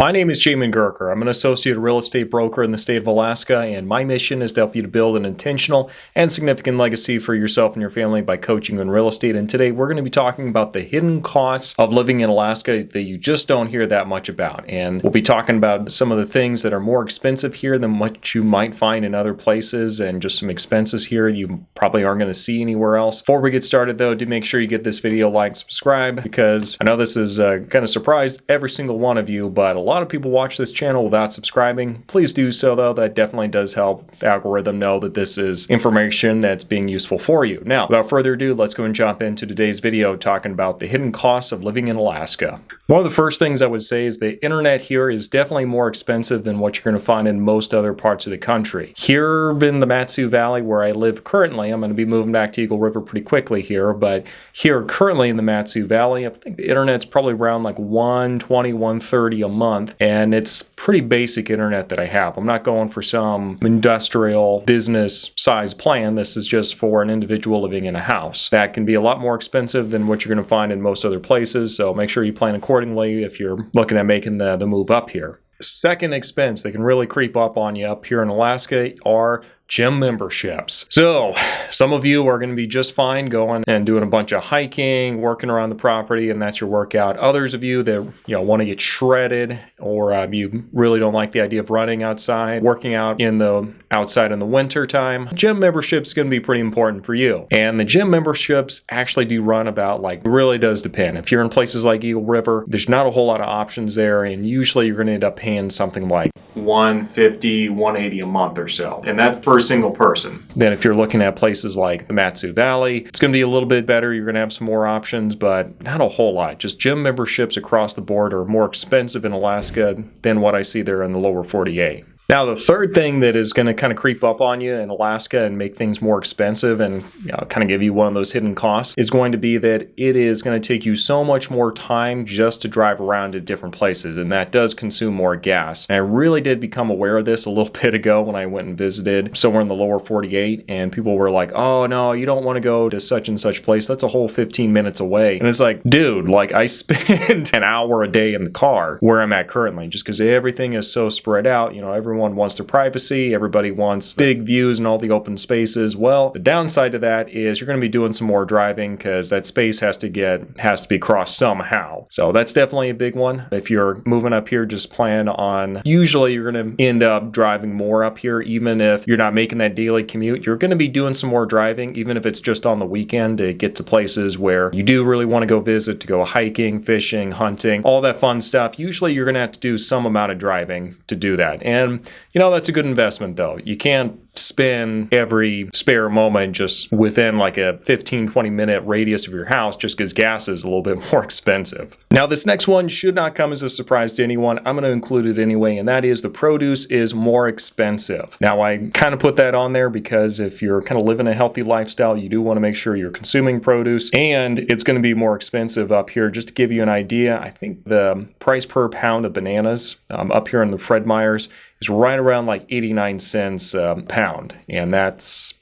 My name is Jamin Goecker. I'm an associate real estate broker in the state of Alaska, and my mission is to help you to build an intentional and significant legacy for yourself and your family by coaching in real estate. And today we're going to be talking about the hidden costs of living in Alaska that you just don't hear that much about. And we'll be talking about some of the things that are more expensive here than what you might find in other places, and just some expenses here you probably aren't going to see anywhere else. Before we get started though, do make sure you get this video like, subscribe, because I know this is kind of surprised every single one of you, but a lot of people watch this channel without subscribing. Please do so though. That definitely does help the algorithm know that this is information that's being useful for you. Now, without further ado, let's go and jump into today's video talking about the hidden costs of living in Alaska. One of the first things I would say is the internet here is definitely more expensive than what you're going to find in most other parts of the country. Here in the Matsu Valley where I live currently, I'm going to be moving back to Eagle River pretty quickly here, but here currently in the Matsu Valley, I think the internet's probably around like $120, $130 a month. And it's pretty basic internet that I have. I'm not going for some industrial business size plan. This is just for an individual living in a house. That can be a lot more expensive than what you're going to find in most other places. So make sure you plan accordingly if you're looking at making the move up here. Second expense that can really creep up on you up here in Alaska are gym memberships. So some of you are going to be just fine going and doing a bunch of hiking, working around the property, and that's your workout. Others of you that want to get shredded, or you really don't like the idea of running outside, working out in the outside in the winter time, gym membership is going to be pretty important for you. And the gym memberships actually do run about, like, it really does depend. If you're in places like Eagle River, there's not a whole lot of options there, and usually you're going to end up paying something like $150, $180 a month or so. And that's per single person. Then if you're looking at places like the Matsu Valley, it's going to be a little bit better. You're going to have some more options, but not a whole lot. Just gym memberships across the board are more expensive in Alaska than what I see there in the lower 48. Now, the third thing that is going to kind of creep up on you in Alaska and make things more expensive and kind of give you one of those hidden costs is going to be that it is going to take you so much more time just to drive around to different places, and that does consume more gas. And I really did become aware of this a little bit ago when I went and visited somewhere in the lower 48, and people were like, oh no, you don't want to go to such and such place. That's a whole 15 minutes away. And it's like, dude, like I spend an hour a day in the car where I'm at currently just because everything is so spread out. Everyone wants their privacy, everybody wants big views and all the open spaces. Well, the downside to that is you're going to be doing some more driving because that space has to be crossed somehow. So that's definitely a big one. If you're moving up here, just plan on, usually you're going to end up driving more up here. Even if you're not making that daily commute, you're going to be doing some more driving, even if it's just on the weekend, to get to places where you do really want to go visit, to go hiking, fishing, hunting, all that fun stuff. Usually you're going to have to do some amount of driving to do that. And that's a good investment though. You can't spend every spare moment just within like a 15-20 minute radius of your house just because gas is a little bit more expensive. Now, this next one should not come as a surprise to anyone. I'm going to include it anyway, and that is the produce is more expensive. Now, I kind of put that on there because if you're kind of living a healthy lifestyle, you do want to make sure you're consuming produce, and it's going to be more expensive up here. Just to give you an idea, I think the price per pound of bananas up here in the Fred Meyers is right around like 89 cents a pound. And that's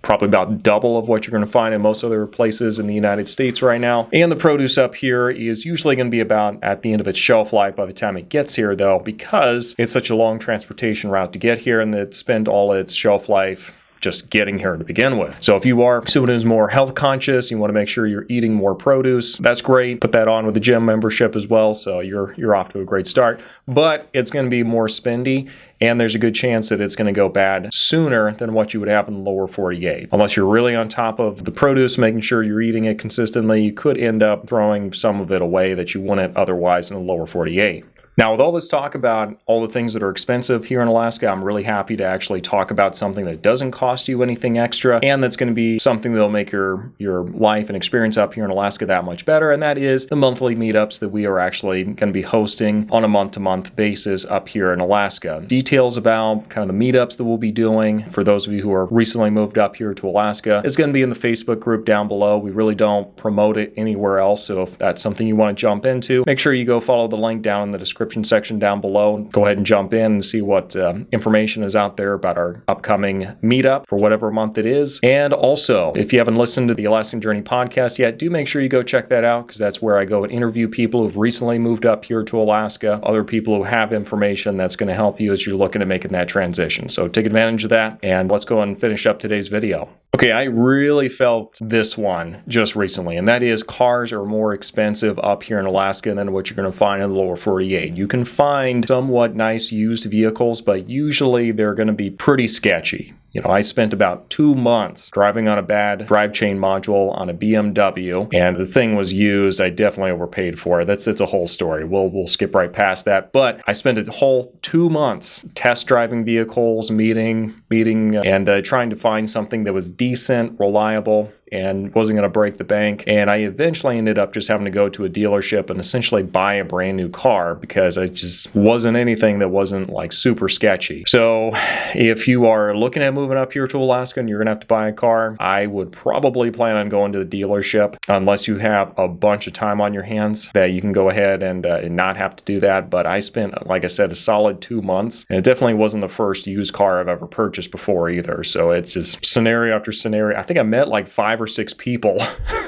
probably about double of what you're going to find in most other places in the United States right now. And the produce up here is usually going to be about at the end of its shelf life by the time it gets here though, because it's such a long transportation route to get here and it spent all its shelf life just getting here to begin with. So if you are someone who's more health conscious, you want to make sure you're eating more produce, that's great. Put that on with the gym membership as well, so you're off to a great start. But it's going to be more spendy, and there's a good chance that it's going to go bad sooner than what you would have in the lower 48. Unless you're really on top of the produce, making sure you're eating it consistently, you could end up throwing some of it away that you wouldn't otherwise in the lower 48. Now, with all this talk about all the things that are expensive here in Alaska, I'm really happy to actually talk about something that doesn't cost you anything extra, and that's going to be something that'll make your life and experience up here in Alaska that much better, and that is the monthly meetups that we are actually going to be hosting on a month-to-month basis up here in Alaska. Details about kind of the meetups that we'll be doing for those of you who are recently moved up here to Alaska is going to be in the Facebook group down below. We really don't promote it anywhere else, so if that's something you want to jump into, make sure you go follow the link down in the description description section down below. Go ahead and jump in and see what information is out there about our upcoming meetup for whatever month it is. And also, if you haven't listened to the Alaskan Journey podcast yet, do make sure you go check that out, because that's where I go and interview people who've recently moved up here to Alaska, other people who have information that's going to help you as you're looking at making that transition. So take advantage of that, and let's go and finish up today's video. Okay, I really felt this one just recently, and that is cars are more expensive up here in Alaska than what you're going to find in the lower 48. You can find somewhat nice used vehicles, but usually they're going to be pretty sketchy. You know, I spent about 2 months driving on a bad drive chain module on a BMW, and the thing was used. I definitely overpaid for it. It's a whole story. We'll skip right past that. But I spent a whole 2 months test driving vehicles, meeting, and trying to find something that was decent, reliable, and wasn't going to break the bank. And I eventually ended up just having to go to a dealership and essentially buy a brand new car, because it just wasn't anything that wasn't like super sketchy. So if you are looking at moving up here to Alaska and you're going to have to buy a car, I would probably plan on going to the dealership, unless you have a bunch of time on your hands that you can go ahead and not have to do that. But I spent, like I said, a solid 2 months, and it definitely wasn't the first used car I've ever purchased before either. So it's just scenario after scenario. I think I met like 5 or 6 people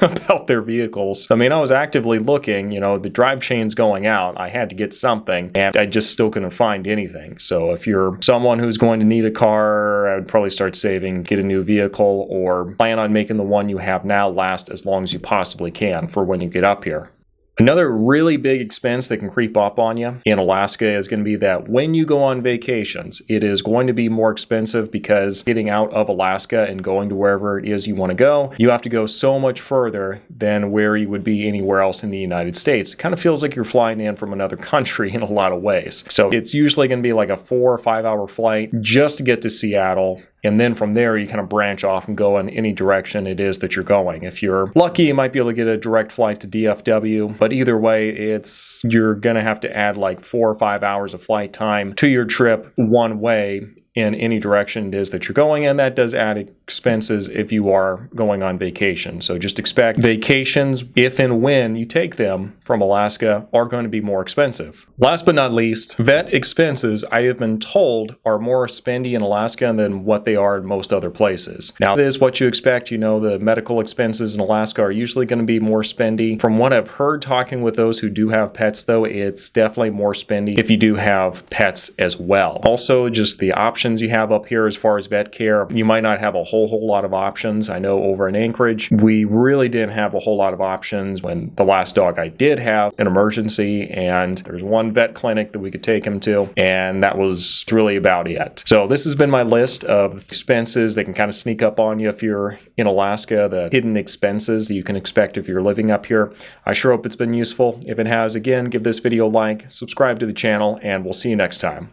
about their vehicles. I mean, I was actively looking, the drive chain's going out. I had to get something, and I just still couldn't find anything. So if you're someone who's going to need a car, I would probably start saving, get a new vehicle, or plan on making the one you have now last as long as you possibly can for when you get up here. Another really big expense that can creep up on you in Alaska is going to be that when you go on vacations, it is going to be more expensive, because getting out of Alaska and going to wherever it is you want to go, you have to go so much further than where you would be anywhere else in the United States. It kind of feels like you're flying in from another country in a lot of ways. So it's usually going to be like a 4 or 5 hour flight just to get to Seattle. And then from there, you kind of branch off and go in any direction it is that you're going. If you're lucky, you might be able to get a direct flight to DFW. But either way, you're going to have to add like 4 or 5 hours of flight time to your trip one way in any direction it is that you're going, and that does add expenses if you are going on vacation. So just expect vacations, if and when you take them from Alaska, are going to be more expensive. Last but not least, vet expenses, I have been told, are more spendy in Alaska than what they are in most other places. Now, this is what you expect. The medical expenses in Alaska are usually going to be more spendy. From what I've heard talking with those who do have pets, though, it's definitely more spendy if you do have pets as well. Also, just the options you have up here as far as vet care, you might not have a whole lot of options. I know over in Anchorage, we really didn't have a whole lot of options when the last dog I did have an emergency, and there's one vet clinic that we could take him to, and that was really about it. So this has been my list of expenses that can kind of sneak up on you if you're in Alaska, the hidden expenses that you can expect if you're living up here. I sure hope it's been useful. If it has, again, give this video a like, subscribe to the channel, and we'll see you next time.